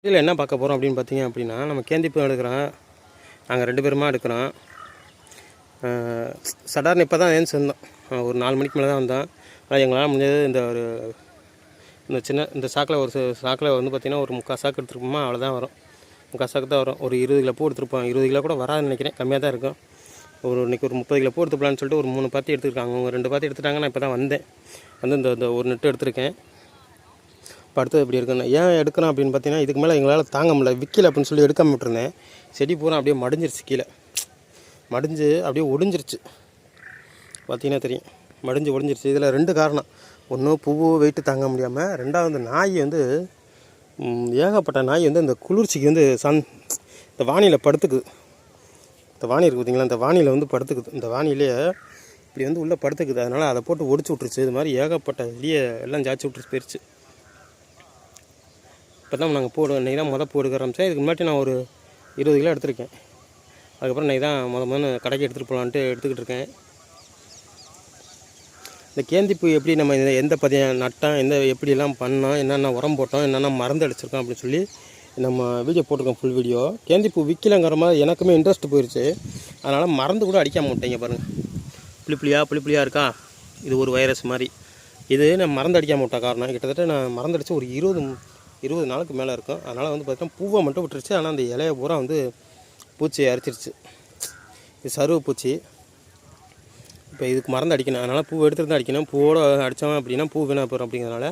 இதில் என்ன பார்க்க போகிறோம் அப்படின்னு பார்த்தீங்க அப்படின்னா, நம்ம கேந்திப்பூ எடுக்கிறோம். நாங்கள் 2 பேருமா எடுக்கிறோம். சடார்னு இப்போ தான் ஏந்திச்சிருந்தோம். ஒரு 4 மணிக்கு மேலே தான் வந்தோம். ஆனால் எங்களால் முடிஞ்சது இந்த சாக்கில் வந்து பார்த்திங்கன்னா ஒரு 3/4 சாக்கு எடுத்துருப்போமா, அவ்வளோதான் வரும். 3/4 சாக்கு தான் வரும். ஒரு 20 கிலோ பூ எடுத்துருப்போம். 20 கிலோ கூட வராதுன்னு நினைக்கிறேன், கம்மியாக தான் இருக்கும். இன்றைக்கி ஒரு 30 கிலோ பூ எடுத்துக்கலான்னு சொல்லிட்டு ஒரு 3 பாத்தி எடுத்துருக்காங்க. அவங்க 2 பாத்தி எடுத்துட்டாங்க. நான் இப்போ தான் வந்தேன். இந்த ஒரு நெட்டு எடுத்திருக்கேன். இப்போ அடுத்தது இப்படி இருக்குன்னு ஏன் எடுக்கிறோம் அப்படின்னு பார்த்தீங்கன்னா, இதுக்கு மேலே எங்களால் தாங்க முடியல, விற்கல அப்படின்னு சொல்லி எடுக்காம விட்டுருந்தேன். செடி பூரா அப்படியே மடிஞ்சிருச்சு, கீழே மடிஞ்சு அப்படியே ஒடிஞ்சிருச்சு. பார்த்தீங்கன்னா தெரியும், மடிஞ்சு ஒடிஞ்சிருச்சு. இதில் 2 காரணம். ஒன்று, பூவு வெயிட்டு தாங்க முடியாமல். 2வது, நாய் வந்து ஏகப்பட்ட நாய் வந்து இந்த குளிர்ச்சிக்கு வந்து இந்த வானியில் படுத்துக்குது. இந்த வாணி இருக்குது பார்த்தீங்களா, இந்த வானியில் வந்து படுத்துக்குது. இந்த வானிலே இப்படி வந்து உள்ளே படுத்துக்குது. அதனால் அதை போட்டு ஒடிச்சு விட்ருச்சு. இது மாதிரி ஏகப்பட்ட வெளியே எல்லாம் ஜாய்ச்சி விட்டுருச்சு, போயிடுச்சு. இப்போ தான் நாங்கள் இன்றைக்கி தான் பூ எடுக்க ஆரம்பித்தேன். இதுக்கு முன்னாடி நான் ஒரு 20 கிலோ எடுத்திருக்கேன். அதுக்கப்புறம் இன்றைக்கி தான் முதல்ல கடைக்கு எடுத்துகிட்டு போகலான்ட்டு எடுத்துக்கிட்டு இருக்கேன். இந்த கேந்திப்பூ எப்படி நம்ம எந்த பதியம் நட்டோம், எப்படியெல்லாம் பண்ணோம், என்னென்ன உரம் போட்டோம், என்னென்ன மருந்து அடிச்சிருக்கோம் அப்படின்னு சொல்லி நம்ம வீடியோ போட்டிருக்கோம், ஃபுல் வீடியோ. கேந்திப்பூ விற்கலங்கிற மாதிரி எனக்குமே இன்ட்ரெஸ்ட் போயிடுச்சு. அதனால் மருந்து கூட அடிக்காம விட்டேங்க. பாருங்கள், புளிப்புளியாக இருக்கா. இது ஒரு வைரஸ் மாதிரி. இது நான் மருந்து அடிக்காமல் விட்ட காரணம், கிட்டத்தட்ட நான் மருந்து அடித்து ஒரு 20 நாளுக்கு மேலே இருக்கும். அதனால் வந்து பார்த்தீங்கன்னா பூவை மட்டும் விட்டுருச்சு. ஆனால் அந்த இலையை பூரா வந்து பூச்சி அரிச்சிருச்சு. இது சருவ பூச்சி. இப்போ இதுக்கு மருந்து அடிக்கணும். அதனால் பூவை எடுத்துகிட்டு தான் அடிக்கணும். பூவோடு அடித்தோம் அப்படின்னா பூ வீணாக போகிறோம். அப்படிங்கிறதுனால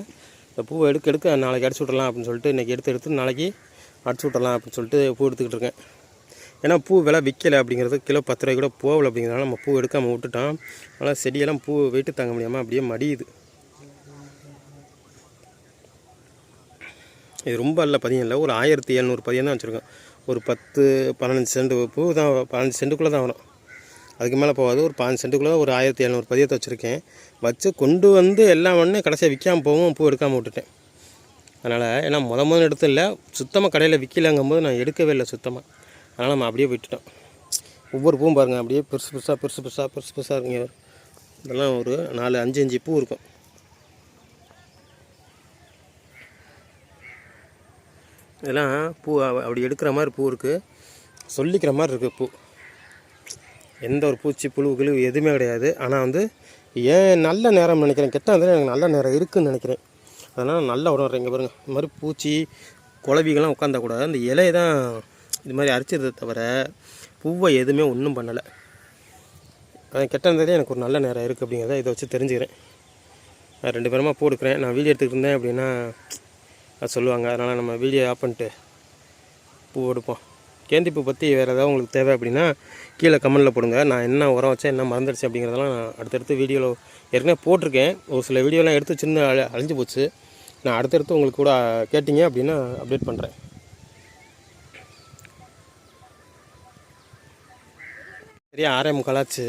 இந்த பூவை எடுக்க நாளைக்கு அடிச்சு விட்றலாம் அப்படின்னு சொல்லிட்டு இன்றைக்கி எடுத்து நாளைக்கு அடிச்சு விட்றலாம் அப்படின்னு சொல்லிட்டு பூ எடுத்துக்கிட்டு இருக்கேன். ஏன்னா பூ விலை விற்கலை அப்படிங்கிறது, கிலோ 10 ரூபாய் கூட போகலை. அப்படிங்கிறதுனால நம்ம பூ எடுக்காமல் விட்டுட்டோம். அதனால் செடியெல்லாம் பூ வெயிட்டு தாங்க முடியாமல் அப்படியே மடியுது. இது ரொம்ப இல்லை, பதியம் இல்லை, ஒரு 1700 பதியம் தான் வச்சுருக்கோம். ஒரு 10-15 சென்ட் பூ தான், 15 சென்ட்டுக்குள்ளே தான் வரும். அதுக்கு மேலே போகாது. ஒரு 15 சென்ட்டுக்குள்ளே ஒரு 1700 பதியத்தை வச்சுருக்கேன். வச்சு கொண்டு வந்து எல்லாம் ஒன்று கடைசியாக விற்காமல் போகவும் பூ எடுக்காமல் விட்டுட்டேன். அதனால் ஏன்னா முதல் எடுத்து இல்லை, சுத்தமாக கடையில் விற்கலங்கும்போது நான் எடுக்கவே இல்லை சுத்தமாக. அதனால் நம்ம அப்படியே விட்டுட்டோம். ஒவ்வொரு பூவும் பாருங்கள், அப்படியே பெருசு பெருசாக இருக்குங்க. இதெல்லாம் ஒரு 4-5 பூ இருக்கும். இதெல்லாம் பூ அப்படி எடுக்கிற மாதிரி பூ இருக்குது, சொல்லிக்கிற மாதிரி இருக்குது பூ. எந்த ஒரு பூச்சி புழு எதுவுமே கிடையாது. ஆனால் வந்து ஏன் நல்ல நேரம் நினைக்கிறேன், கெட்ட நேரம் எனக்கு நல்ல நேரம் இருக்குதுன்னு நினைக்கிறேன். அதனால் நல்லா உணர்றேன். இங்கே பாருங்கள், இந்த மாதிரி பூச்சி குளவிகள்லாம் உட்காந்தா கூட இந்த இலையை தான் இது மாதிரி அரிச்சதை தவிர பூவை எதுவுமே ஒன்றும் பண்ணலை. கெட்ட நேரத்தில் எனக்கு ஒரு நல்ல நேரம் இருக்குது அப்படிங்கிறத இதை வச்சு தெரிஞ்சுக்கிறேன். நான் 2 பேருமா பூ எடுக்கிறேன். நான் வீடியோ எடுத்துக்கிட்டு இருந்தேன் அப்படின்னா அது சொல்லுவாங்க. அதனால் நம்ம வீடியோ ஆஃப் பண்ணிட்டு பூ எடுப்போம். கேந்திப்பூ பற்றி வேறு ஏதாவது உங்களுக்கு தேவை அப்படின்னா கீழே கமெண்டில் போடுங்க. நான் என்ன உரம் வச்சேன், என்ன மறந்துடுச்சு அப்படிங்கிறதெல்லாம் நான் அடுத்தடுத்து வீடியோவில் ஏற்கனவே போட்டிருக்கேன். ஒரு சில வீடியோலாம் எடுத்து சின்ன அழிஞ்சு போச்சு. நான் அடுத்தடுத்து உங்களுக்கு கூட கேட்டிங்க அப்படின்னா அப்டேட் பண்ணுறேன். சரியா 6:45 ஆச்சு.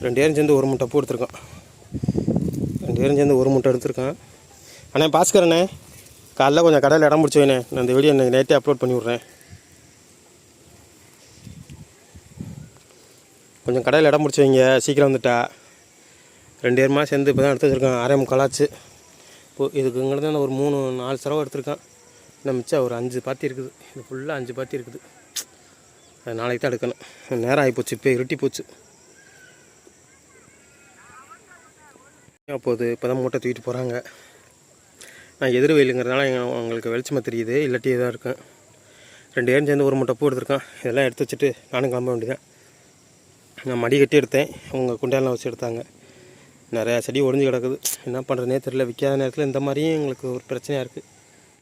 2 பேரும் சேர்ந்து ஒரு மூட்டை பூ எடுத்துருக்கோம். 2 பேரும் சேர்ந்து ஒரு மூட்டை எடுத்துருக்கோம். அண்ணே பாஸ்கரண்ணே, காலைல கொஞ்சம் கடையில் இடம் பிடிச்சி வேணே. நான் இந்த வீடியோ இன்றைக்கி நைட்டே அப்லோட் பண்ணி விட்றேன். கொஞ்சம் கடையில் இடம் பிடிச்சி வைங்க, சீக்கிரம் வந்துட்டா. 2 பேருமா சேர்ந்து இப்போ தான் எடுத்து வச்சுருக்கோம். 6:45 ஆச்சு. இப்போ இதுக்கு இங்கிட்ட தான் ஒரு 3-4 செலவு எடுத்திருக்கேன். இன்னும் மிச்சம் ஒரு 5 பாத்தி இருக்குது. இது ஃபுல்லாக 5 பாத்தி இருக்குது. அது நாளைக்கு தான் எடுக்கணும். நேரம் ஆகிப்போச்சு, இப்போ இருட்டி போச்சு. போகுது இப்போ தான் மூட்டை தூக்கிட்டு போகிறாங்க. நான் எதிர் வெயிலுங்கிறதுனால உங்களுக்கு வெளிச்சமாக தெரியுது, இல்லாட்டி இதாக இருக்கும். 2 பேரும் சேர்ந்து ஒரு மூட்டை பூ எடுத்திருக்கேன். இதெல்லாம் எடுத்து வச்சுட்டு நானும் கிளம்ப வேண்டியதான். நான் மடி கட்டி எடுத்தேன், அவங்க குண்டையெல்லாம் வச்சு எடுத்தாங்க. நிறையா செடி ஒடிஞ்சு கிடக்குது. என்ன பண்ணுறதுனே தெரியல. விற்காத நேரத்தில் இந்த மாதிரியும் எங்களுக்கு ஒரு பிரச்சனையாக இருக்குது.